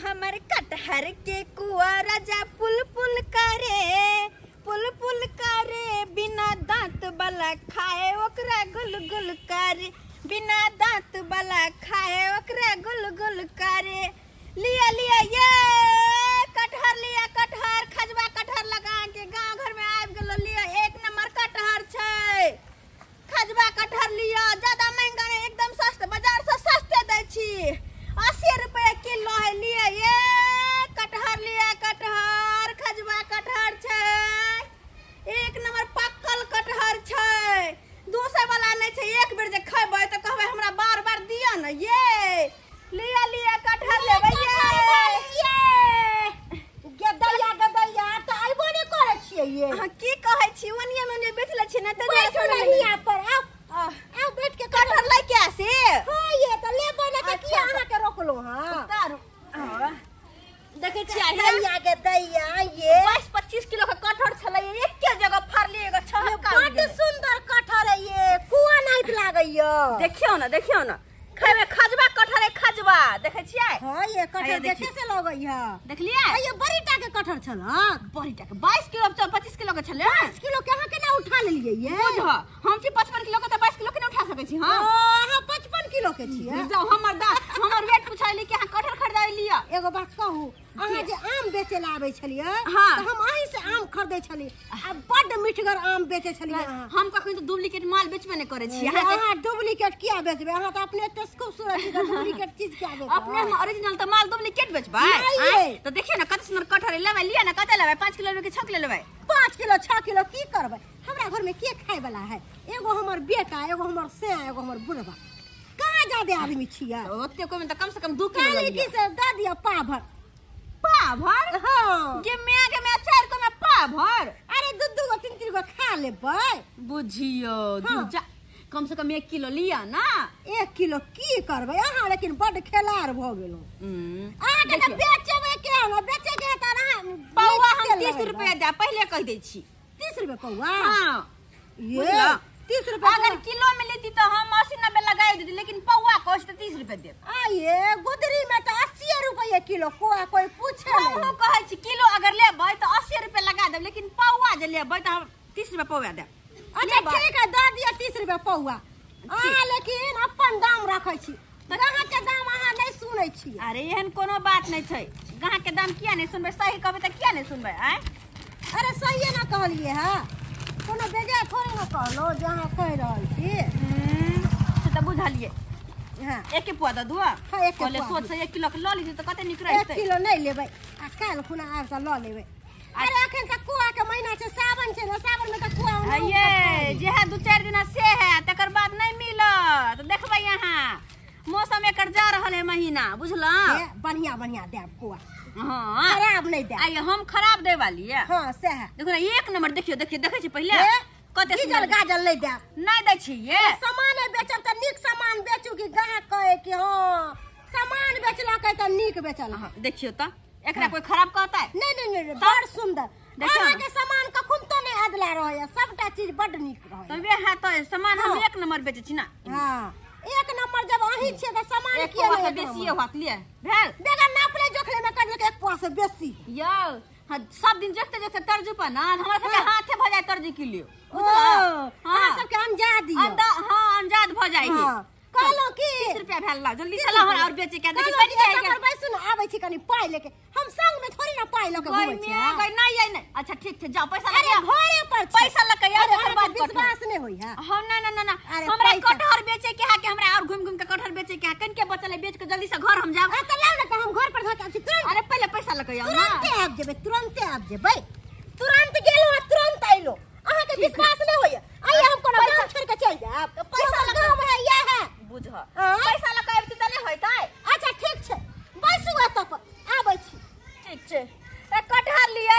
हमर कटहर के कुआ राजा पुल पुल करे बिना दांत वाला खाए ओकरा गुल गुल करे बिना दांत वाला खाए ओकरा गुल गुल करे लिया लिया ये कटहर खजवा कटहर लगा के गांव घर में आबि गेलो लिया एक नंबर कटहर छै खजवा कटहर लिया ज्यादा महंगा नहीं एकदम सस्ता बाजार से सस्ते दै छी 80 रुपए किलो है लिया ये कटहर लिया कटहर खजवा कटहर छै एक नंबर पक्कल कटहर छै दूसरे वाला नहीं छै एक बेर जे खैबै त कहबै हमरा बार-बार दिया न ये लिया लिया कटहर लेबै ये गदैया त आइबो नै करै छियै ये हां की कहै छी ओनिया में बैठले छी न त बैठो नहीं यहां पर आ बैठ के कटहर लै के आसे हां ये त लेबै न त की अहाँ के रोकलो हां देखे छी गदैया गदैया ये 22-25 किलो के कटहर छलै एक के जगह फाड़ली एगो छहका बड़ सुंदर कटहर है ये कुआ नहीं लागैयो देखियो न खाइबे खजवा कटहर है खजवा देखे छियै हां ये कटहर देखे से लगैया देखलिए ये बड़ीटा के कटहर छलक बड़ीटा के 22 किलो 25 किलो के छले 22 किलो के अहाँ केना उठा लेलिए ये बुझ हम छी 55 किलो के त 22 किलो के न उठा सकै छी हां अहाँ 55 किलो के छियै जाओ हमर वेट पूछाइली कि अहाँ कटहर खरीदै लिया एगो बात कहू अहाँ जे आम बेचे ला आबै छलिए त हम अहीं से आम खरीदै छली आ बड मिठगर आम बेचे छलिए हम कखन त डुप्लीकेट माल बेचबे नै करै छी अहाँ डुप्लीकेट किया बेचबे अहाँ त अपने एते खूबसूरत डुप्लीकेट चीज किया बेचबे अपने में ओरिजिनल त माल डुप्लीकेट बेचबै त देखिए न कत सुंदर कटहर लेबै लिया न कते लेबै 5 किलो लेबै कि 6 किलो लेबै 5 किलो 6 किलो की करबै हमरा घर में के खाय वाला है एगो हमर बेटा एगो हमर से एगो हमर बुढ़वा कहां जादे आदमी छियै ओते कोइ में त कम से कम 2 किलो लेबै की से द दिया पाभर हां के मैं 4 को में पाभर अरे दू गो 3 गो खा लेबै बुझियो दूजा कम से कम 1 किलो लिया ना 1 किलो की करबै अहाँ लेकिन बड खेलार भ गेलो अहाँ के बेचबै के ना बेचे के त ना पौवा हम 30 रुपया दे पहले कह दै छी 30 रुपया पौवा हां ये 30 रुपया अगर किलो में लेती तो हम 80-90 लगाए देती लेकिन पौवा कोस्ट 30 रुपया दे ये गुदरी में तो 80 रुपया किलो कोई पूछे नहीं हम कहै छी किलो अगर लेबै तो 80 रुपया लगा देब लेकिन पौवा जे लेबै तो हम 30 रुपया पौवा दे अच्छा ठीक है द दिया 30 रुपया पौवा लेकिन अपन दाम रखै छी गाहक के दाम अहाँ नहीं सुनै छी अरे एहन कोनो बात नहीं छै गाहक के दाम किया नहीं सुनबै सही कहबै त किया नहीं सुनबै अरे सही ना कहलिए हां कोनो बेजा थोड़ी ना कहलो जहां कह रहल छी से त बुझलिए हां एक के पुआ द दुआ हां एक कोले सोच से 1 किलो के ल लीजिए त कते निक रहतै 1 किलो नहीं लेबै आ काल खुना आब त ल लेबै अरे अखन त कुआ के महीना छै सावन छै ना सावन में त कुआ ये जे है 2-4 दिन से है तकर बाद नहीं मिलत देखबै यहां मौसम एकर जा रहल है महीना बुझला बढ़िया देब कुआ हां खराब नहीं दे आइ हम खराब दे वाली है हां से है देखो ना एक नंबर देखियो देखे छी पहले कते सुंदर गाजल नहीं दै छी ये सामान बेचब त निक सामान बेचू कि गाहक कहे कि हां सामान बेचला के त निक बेचल देखियो त एकरा कोई खराब कहता है नहीं बड़ सुंदर देखियो के सामान कखुन तो नहीं अदला रहय सबटा चीज बड निक रहय तबे है त सामान हम एक नंबर बेचै छी ना हां एक नंबर जब अही छे त सामान किया नहीं बेसी होत लिए भेल बेगर नापले जोखले में कर के 1 पौआ से बेसी यो सब दिन देखते तर्जू पर ना हमरा सब हाथे भ जाय तर्जी के लिए हां सब के अंजाद दियो हां अंजाद भ जाय है कहलो की 30 रुपया भेल ला जल्दी चला और बेचे के देखि कनी जाय बैसु आबै छी कनी पाई लेके हम संग में थोड़ी ना पाई लेके घुमै छी नहीं अच्छा ठीक छै जाओ पैसा लगा घरे पर पैसा लगा यार हर बात विश्वास नहीं होई है हम ना हमरा कटहर बेचे के है कि हमरा और घूम के कटहर बेचे के है कन के बचले बेच के जल्दी से घर हम जाब त लाउ ना हम घर पर धके छी तुरंत अरे पहले पैसा लगा यार ना तुरंत आब जेबै तुरंत गेलो तुरंत आइलो अहाँ के विश्वास नहीं होय आइ हम कोनो काम छोड़ के चल जाब पैसा लगा है या है बुझ पैसा लगा आबती त नहीं होइतै अच्छा ठीक छै बैसु एत आबै छी ठीक छै कटहर लिया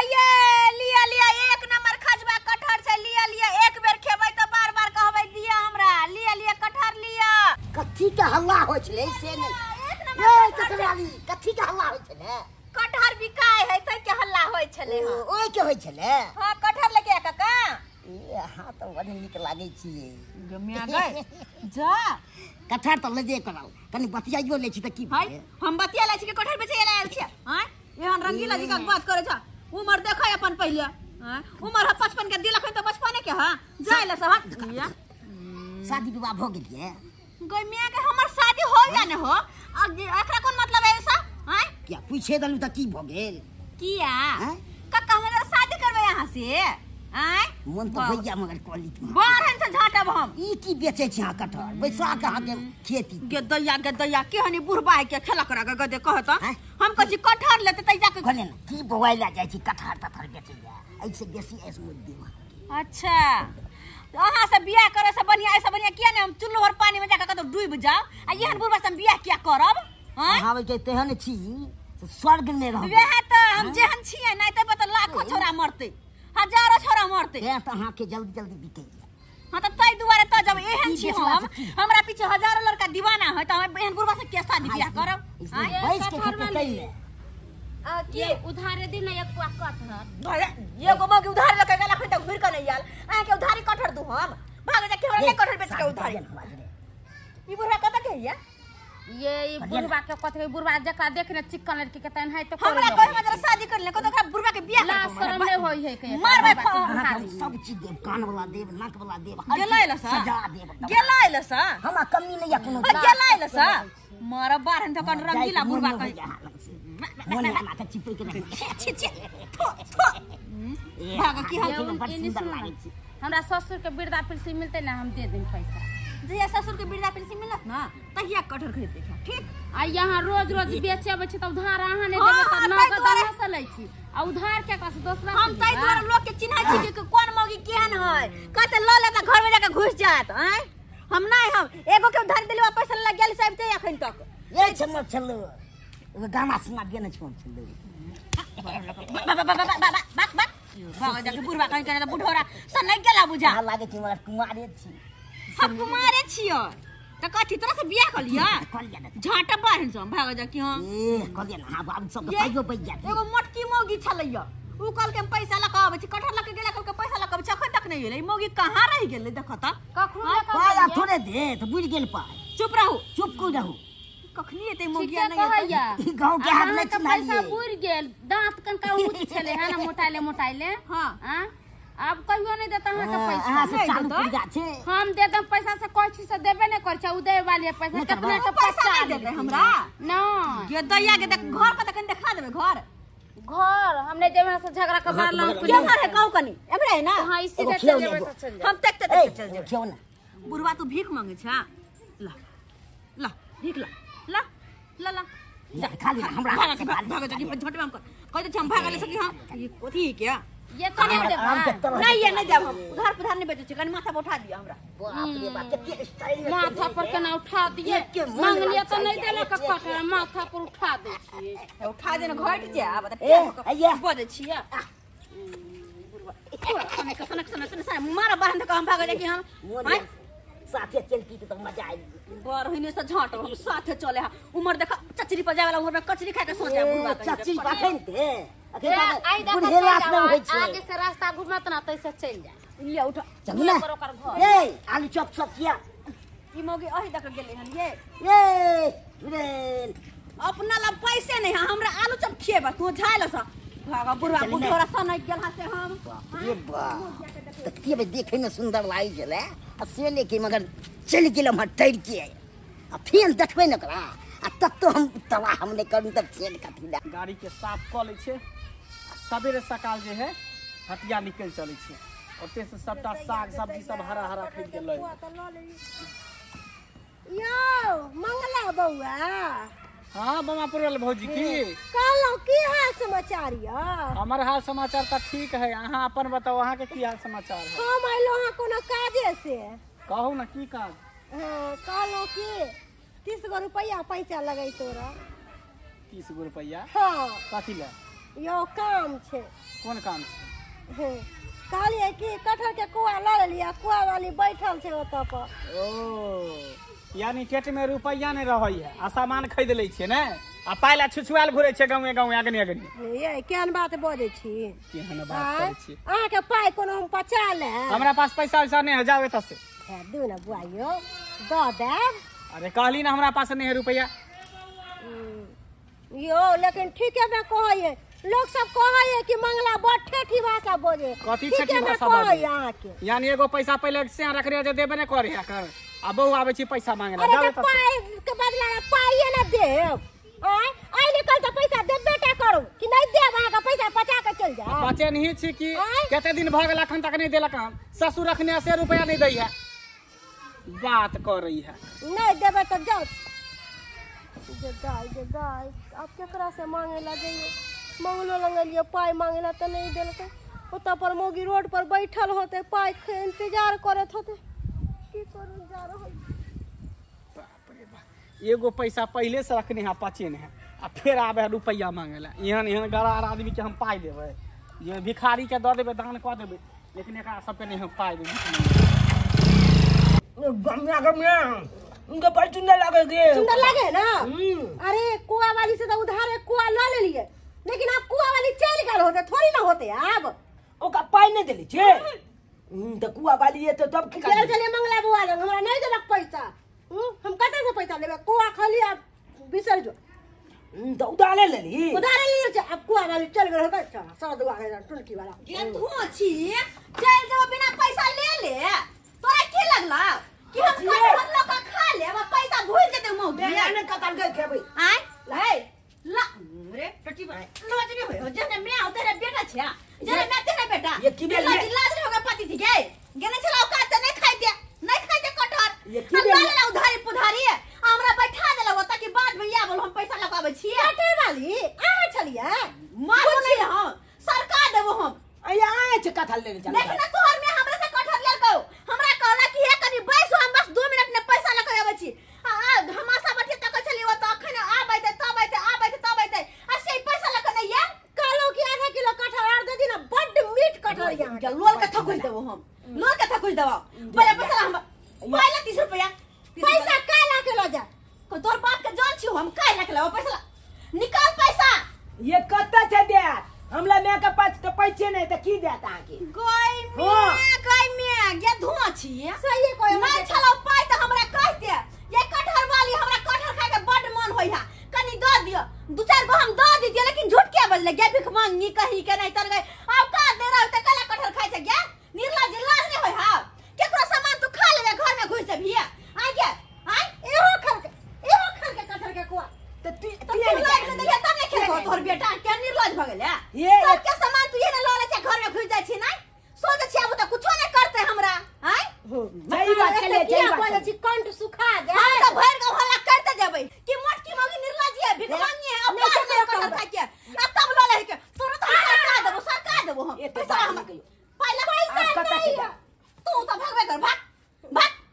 एक नंबर खजवा कटहर से लिया एक बेर खेबै त बार-बार कहबै दिया हमरा लिया कटहर लिया कथी के हल्ला होय छले से नहीं ए कटहरी कथी के हल्ला होय छले कटहर बिकाय है त के हल्ला होय छले ओय के होय छले हां कटहर लेके काका हां तो बड़ निक लागे छी गमिया गए जा कटहर तो ले जे कराओ कनी बतियाइयो ले छी त की भाई हम बतिया ले छी के कटहर बेचे ले आयल छी रंगीला जी का बात करे छ उमर देखै अपन पहिले हां उमर 55 के दिलख त 55 के हां जाइला सब भैया शादी विवाह हो गेलिए गई मियां के हमर शादी हो या ने हो एकरा कोन मतलब है ऐसा हैं क्या पूछे दलू त की भ गेल किया कक्का हमरा शादी करबे यहां से हैं मन तो भैया मगर क्वालिटी बाहर से झाटब हम ई की बेचे छी हां कटहर बैसा के हां के खेती गे दैया के हनी बुढ़बा के खेला करा के गदे कहत हम कछि कटहर लेते तै जाके कहले ना की बवाइला जाय छी कटहर तथर बेचे जा ऐसे बेसी ऐस मुद्दे अच्छा अहाँ से बियाह करे से बढ़िया ऐसा बढ़िया किया ने हम चुल्लू भर पानी में जाके कतो डूब जाओ आ एहन बुढ़बा से बियाह किया करब हैं हां के तेहन छी स्वर्ग में रहब वह त हम जेहन छिए नै त बत लाखों छोरा मरते हजारों छोरा मरते ए त अहाँ के जल्दी जल्दी बिके हां त तै दुआरे त जब एहन छी हम हमरा पीछे हजारों लड़का दीवाना है त हम एहन बुढ़बा से के शादी बियाह करब बैस के खेते कैले के उधारे दिन एक पुआ कटहर ये गो मग उधार लके गला खंड घुर के नहीं आल आ के उधारी कटहर दू हम भाग जा के हमरा के कटहर बेच के उधारी ई बुढ़ा कत के या ये बुढ़वा के कथे बुढ़वा जका देखने चिकन लड़की के तन है तो हमरा कोई मजरा शादी कर ले को तो बुढ़वा के बियाह ला शरम नहीं होई है के मारबे सब चीज देव कान वाला देव नाक वाला देव गेलाइल सा सजा देव गेलाइल सा हमरा कमी नहीं या कोनो गेलाइल सा मारा बारन त कन रंगीला बुढ़वा कह मोने ना के चिपै के छी छी भाग की हम बड़ सुंदर लागे छी हमरा ससुर के वृद्धा पेंशन मिलते ना हम दे दें पैसा जहिया ससुर के वृद्धा पेंशन मिलत ना तहिया कटहर खरीद देखा ठीक आ यहाँ रोज रोज बेचे बचे त उधार अहाँ ने देबे त नगद अहाँ से लै छी आ उधार के कस दोसरा हम तै द्वारा लोग के चिन्है छी कि कोन मौगी केहन है कते ल ले त घर में जाके घुस जात हैं हम नहीं हम एगो के उधार देलवा पैसा लग गेल साहब ते अखन तक ये छमर छलो गाना सुना देने छोड़ छलो भाग जाके बुढ़वा कहीं करे त बुढ़ोरा स नहीं गेला बुझा लागे छी मगर कुमारे छी हम कुमारे छियो त कथि तोरा से बियाह कर लिया झाटा बाहर से भाग जा कि हां ए कहलिए ना बाबू सब तो पाइयो बच जात एगो मोटकी मौगी छलैया उ कल के पैसा लगावे छी कटहर लके गेला कल के पैसा लगावे छी अखन तक नहीं गेलै मौगी कहां रह गेलै देख त कखनो पाया थोड़े दे तो बुझ गेल पाय चुप रहू चुप को रहू कखनी एते मौगी ठीक नहीं कहैया ई गांव के हाथ में तो पैसा बुड़ गेल दांत कनका ऊंच छले है ना मोटाइले हां अब कहियो नहीं देता हां के पैसा हां से चालू कर जा छे हम दे दम पैसा से कोई चीज से देबे नहीं कर छ उदय वाली पैसा कितने के पैसा नहीं देते हमरा ना ये दैया के देख घर पर तक देखा देबे घर हमने देवना से झगड़ा कर मारला क्या घर है कहू कनी एमरे है ना हां इसी से चल जेबे तो चल हम तक चल जेबे क्यों ना बुढ़वा तू भीख मांगे छा ला ला भीख ला ला ला ला जा खाली हमरा भाग जा कि झट में हम कहते छ हम भाग ले सकी हां ये कथि क्या ये तो नहीं देबा नहीं ये नहीं जब हम उधार पुधार नहीं बेचे कनी माथा पे उठा दिया हमरा बाप रे बाप कितने स्टाइल माथा पर केना उठा दिए मांग लिया तो नहीं देले का कटरा माथा पर उठा दे छी उठा देना घट जा अब अయ్యా बजे छिया सनक मारा बाहर तक हम भाग जा कि हम साथे चलती तो मजा आई बरहिने से झाट हम साथे चले हा उमर देखा चचरी पर जावे वाला उमर में कचरी खाए के सोचा बुढ़वा चाची पाखनते आई बुढ़े रात में होय छै आगे से रास्ता घुमत ना तैसे चल जा लिया उठा चल ना ए आलू चॉप सब किया ई मौगी अही तक गेले हन ये रे अपना ला पैसे नहीं है हमरा आलू चप खिएबा तू झाइल सा भागा बुढ़वा बुढ़ोरा सन नहीं गेल हाथे हम ये बा तकिए में देखे में सुंदर लाई जले आ से लेके मगर चल गेल हम टैर के आ फेन देखबे न करा आ तब तो हम तवा हमने करू तब फेन कथि ला गाड़ी के साफ क ले छे सवेरे सकाल जे है हटिया निकल चले छे ओते से सबटा साग सब्जी सब हरा हरा खरीद के लए यो मंगला बउआ हां बमापुर वाले भौजी की कहलो की हाल समाचार या हमर हाल समाचार त ठीक है अहाँ अपन बताओ अहाँ के की हाल समाचार है हम आइलो हां कोनो काजे से कहू ना की काज हां कहलो की 30 गो रुपया पैसा लगै तोरा 30 गो रुपया हां कथि ले यो काम छे कोन काम छे कहलिए कि कटहर के कुआ ल लिया कुआ वाली बैठल छे ओत पर ओ यानी पेट में रुपया नहीं रहै है आ सामान खरीद ले छे ने आ पाइला छुछुआल घुरे छे गांवे गांवे आगनी आगनी ये केहन बात बजै छी केहन बात करै छी अहाँ के पाई कोनो हम पचा ले हमरा पास पैसा वैसा नहीं है जावे तसे दू ना बुआइयो द दे अरे कहली ना हमरा पास नहीं है रुपया यो लेकिन ठीक है मैं कहइए लोग सब कहे कि मंगला बड़ ठेठी भाषा बोले। कथी ठेठी भाषा बोले? यानी एगो पैसा पहले से रख रहे जे देबे नै करे है कर। आ बहु आबै छी पैसा मांगेला। अरे पाई के बदला पाई न देब। आई निकल तो पैसा देबे का करू कि नहीं देब आहा का पैसा पचा के चल जा। बचे नहीं छी कि केते दिन भ गेल अखन तक नहीं देलक हम। ससुर रखने से रुपया नहीं दै है। बात कर रही है। नहीं देबे तो जाओ। जे गाय अब केकरा से मांगेला जाइए। मंगलो लंगलिए पाई मांगेला तो नहीं देलकै। ओता पर मोगी रोड पर बैठल होते पाई के इंतजार करत होते। की करू जा रहल। बाप रे बाप। एगो पैसा पहले से रखने है पचे ने आ फिर आबे रुपया मांगेला। एहन एहन गरार आदमी के हम पाई देबै। ये भिखारी के द देबै दान क देबै। लेकिन एकरा सबके नहीं हम पाई देबै। गम्या उनके पर सुंदर लगे। सुंदर लगे ना? अरे कुआ वाली से तो उधार एक कुआ ले लिए। लेकिन अब कुआ वाली चल गल होते थोड़ी ना होते अब। ओका पाई नहीं देली छे। तो कुआ वाली है तो तब की चल चले मंगला बुआ लंग हमरा नहीं देलक पैसा। हम कते से पैसा लेबे? कुआ खाली अब बिसर जो। तो उधार ले ली। उधार ले लिए अब कुआ वाली चल गल होता अच्छा। सौ दुआ है टुनकी वाला। ये धुआं छी चल जाओ बिना पैसा ले ले। तोरा की लगला कि हम कटहर लोग का खा ले अब पैसा भूल के दे मुंह दे। मैंने कतल के खेबै। आय ले ला रे टटी भाई लोज नहीं होय जने मैं आउ तेरे बेटा छया जने मैं तेरे बेटा ये की बेल है? लाज होगा पति थी के गने चलाओ का त नहीं खाई दे कटहर। ये की हम बेल है? ला उधारी पुधारी हमरा बैठा देला होता कि बाद में या बोल हम पैसा लगाबै छी। कटे वाली आ छलिया। मारो नहीं हम सरकार देबो हम। आया आए छे कतल ले चल। देखना तोहर में हमरा से कटहर लेल कहू। हमरा कहला कि हे कनी बैसो हम बस 2 मिनट में पैसा लगा आबै छी। हमासा बटे तक चली हो तो अखन आबै ते तब आबै ऐसे पैसा लगा नहीं है। कालो की आधा किलो कटहर और दे दी ना बड़ मीठ कटहर यहां। क्या लोल का थकुच देबो हम। लोल का थकुच देबो। पहले पैसा हम पहले 30 रुपया पैसा काय ला के लो जा। को तोर बाप के जान छी हम काय ला के लो पैसा निकाल पैसा। ये कत्ता छे दे? हमला मैं के पास तो पैसे नहीं तो की देता आके। गाय में गे धुआं छी। सही कोई नहीं चलो पाई तो हमरा कह दे। ये कटहर वाली हमरा कटहर खाए के बड़ मन होई है। कनी द दियो 2-4 गो हम द दिए लेकिन झूठ के बोल ले गे भिख मांगनी कही के नहीं तर गए। अब का दे रहा त कला कटहर खाए छे गे निर्लज लाज नहीं होय हा। केकरो सामान तू खा लेबे घर में घुस जबी आ गे आय एहो खर के कटहर के कुआ। तो तो निर्लज के देखा तब नहीं खेले तोर बेटा के निर्लज भ गेले। ये सब के सामान तू ये न ल ले छे घर में घुस जाय छी नहीं सोच छी अब तो कुछो नहीं करते हमरा आय। सही बात चले क्या बोले छी कंठ सुखा जा। हम तो भर के हल्ला करते जेबै कि मोटकी मोगी निर्लज है भिख मांगी है अब कटहर खा के अब तब ल ले के तोरा तो सरकार देबो हम। ये पैसा हम नहीं कहियो। पहले आप कत्ता छे? तू तो भगवे कर भाग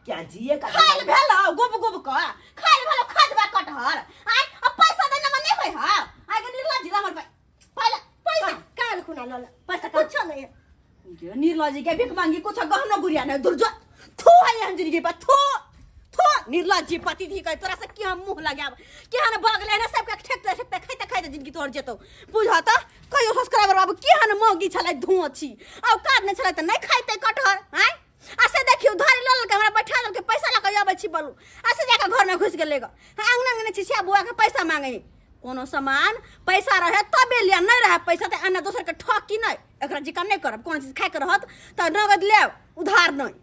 क्या जिए का खाइल भेल गुब का खाइल भेल खजबा कटहर आय अब पैसा देना में नहीं होय हा आगे निर्लज हमर पहले पैसा काल खुना लो पैसा कुछ नहीं है। ये निर्लज के भिख मांगी कुछ गहनो गुड़िया ने दुर्जो थू है अंजलि के थू निर्लज पति थी कह तोरा से की हम मुंह लगाब कि हन बगले ने सबके ठेकते खाइते जिंदगी तोड़ जेतो बुझा त कहियो सब्सक्राइबर बाबू की हन मौगी छलै धुआं छी अब काट ने छलै त नहीं खाइते कटहर आय ऐसे देखियो धारी लल के हमरा बैठा दल के पैसा लगा आबै छी बोलू ऐसे जाके घर में घुस के लेगा आंगन ने छी से बुआ के पैसा मांगे कोनो सामान पैसा रहे तबे लिया नहीं रहे पैसा त अन्य दोसर के ठक की नहीं एकरा जिका नहीं करब कोन चीज खाए के रहत त नगद ले उधार नहीं।